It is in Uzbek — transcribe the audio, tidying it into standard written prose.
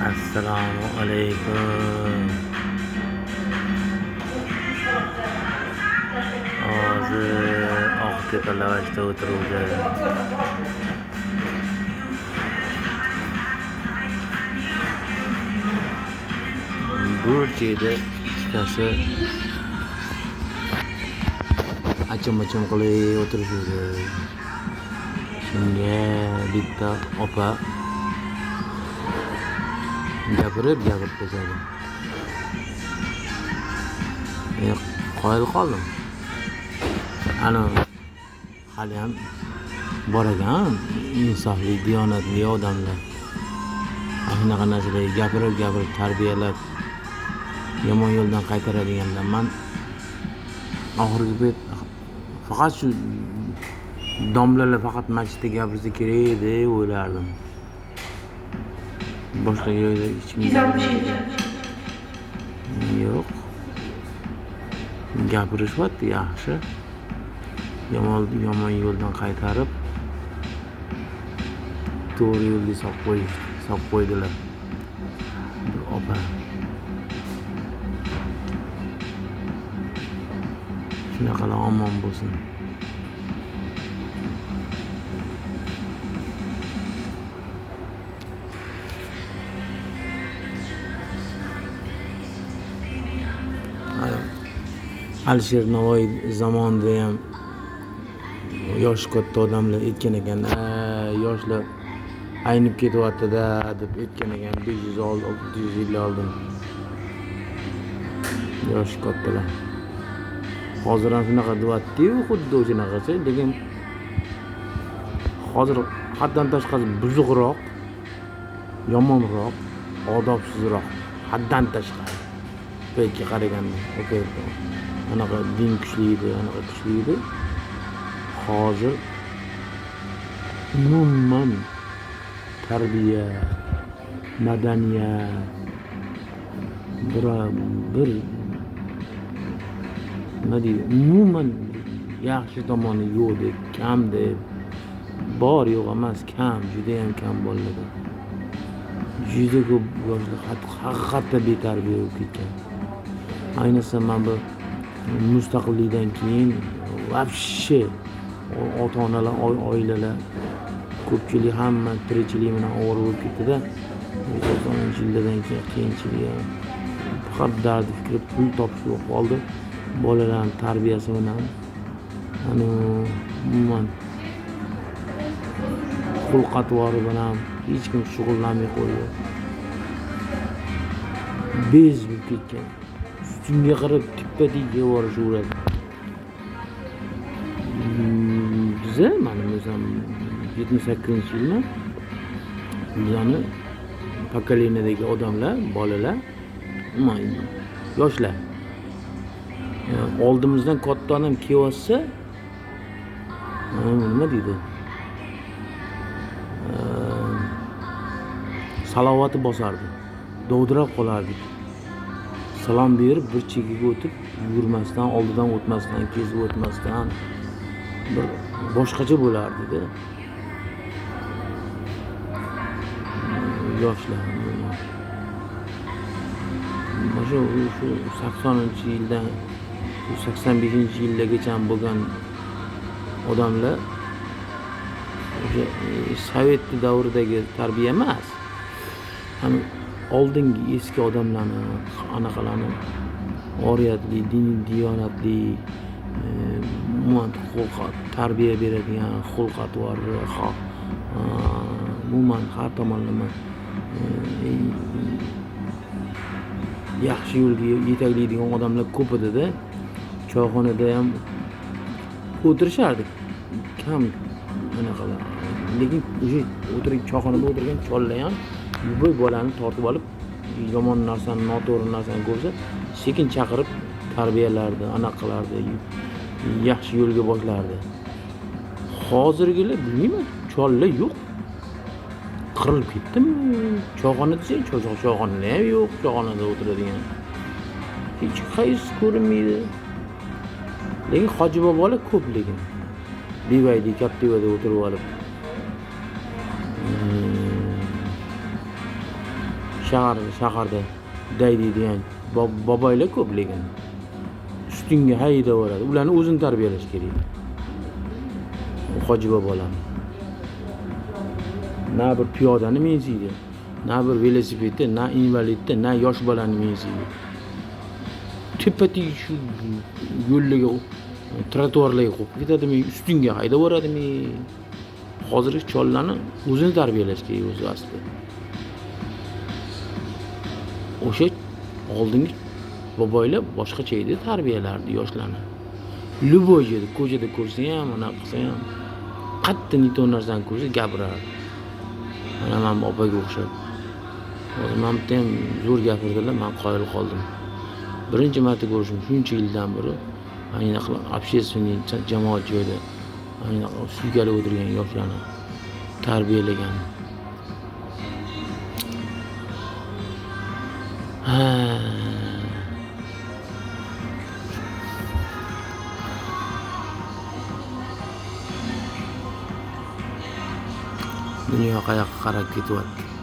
Assalomu alaykum. Hozir Oqtepa lavashda o'tiruvdi. Burchida ikkitasi achim-achim qilib o'tirishdi. Shunga bitta opa gapirib tashladi. Qoyil qoldim. Ana haliyam bor ekan insofli, diyonatli odamlar. Shunaqa narsalarga gapirib tarbiyalab yomon yo'ldan qaytaradiganlar. Men oxirgi payt faqat shu domlalar faqat masjidda gapirsa kerak deb o'ylardim. Boshqa joyda hech kim yo'q. Gapirishyapti yaxshi. Yomon yo'ldan qaytarib to'g'ri yo'lga solib qo'ydilar. Bir opa. Shunaqalar omon bo'lsin. Alisher Navoiy zamonida ham yoshi katta odamlar aytgan ekan, yoshlar aynib ketyapti-da deb aytgan ekan 500-600 yil oldin. Yoshi kattalar. Hozir ham shunaqa deyapti-yu, xuddi o'shanaqa, lekin hozir haddan tashqari buzuqroq, yomonroq, odobsizroq, haddan tashqari. Paytga qaraganda, anaqa din kuchli edi, hozir umuman tarbiya, madaniyat bir nima deydi, umuman yaxshi tomoni yo'q deb, kam deb, bor yo'q emas, kam, juda ham kam bolalar. Juda ko'p yoshlar haqiqatda betarbiya bo'lib ketgan. Ayniqsa men bu mustaqillikdan keyin vobshe ota-onalar, oilalar ko'pchilik hamma tirikchilik bilan ovora bo'lib ketdi-da. 90-yillardan keyin qiyinchilik, faqat dardi fikri pul topish bo'lib qoldi. Bolalarning tarbiyasi bilan umuman xulq-atvori bilan hech kim shug'ullanmay qo'ydi. Bez bo'lib ketgan. Ustunga qarab tippa-tik yuborishadi. Biza mana o'zim 78-yilmi? Bizani pokoleniyadagi odamlar, bolalar, yoshlar. Oldimizdan katta odam kelyapsa, nima deydi? Salovati bosardi. Dovdirab qolardik. Salom berib bir chekiga o'tib yurmasdan, oldidan o'tmasdan, kesib o'tmasdan bir boshqacha bo'lardi-da. Yoshlar. Mana shu 80-yildan 85-yillargacha bo'lgan odamlar o'sha sovet davridagi tarbiya emas. Ham oldingi eski odamlarni, anaqalarni oriyatli, diyonatli, tarbiya beradigan, xulq-atvori, umuman har tomonlama yaxshi yo'lga yetaklaydigan odamlar ko'p edi-da. Choyxonada ham o'tirishardik. Kam anaqalar. Lekin o'sha choyxonada o'tirgan chollar ham bu bolani tortib olib, yomon narsani, noto'g'ri narsani ko'rsa, sekin chaqirib tarbiyalardi, anaqilardi, yaxshi yo'lga boshlardi. Hozirgilar bilmayman, chollar yo'q. Qirilib ketdimi? Choyxona desang, choyxonada ham yo'q, choyxonada o'tiradigan. Hech qaysi ko'rinmaydi. Lekin hoji bobolar ko'p, lekin Bevayda Kaptivada o'tirib olib shaharda deydigan boboylar ko'p, lekin ustingga haydaveradi. Ularni o'zini tarbiyalash kerak. Hoji bobolarni. Na bir piyodani mensiydi, na bir velosipedda, na invalidda, na yosh bolani mensiydi. Tepatik shu yo'llarga, trotuarlarga qo'yib ketadimi, ustingga haydaveradimi? Hozirgi chollarni o'zini tarbiyalash kerak o'zi aslida. O'sha oldingi boboylar boshqacha edi, tarbiyalardi yoshlarni. Luboy edi, ko'chada ko'rsa ham, ana qilsa ham, qattiq niton narsani ko'rsa gapirardi. Mana men opaga o'xshab. Hozir men bitta ham zo'r gapirdilar, men qoyil qoldim. Birinchi marta ko'rishim shuncha yildan beri, ayni общественный jamoat joyida, ayni suygalib o'tirgan yoshlarni tarbiyalagan. Dunyo qayoqqa qarab ketyapti?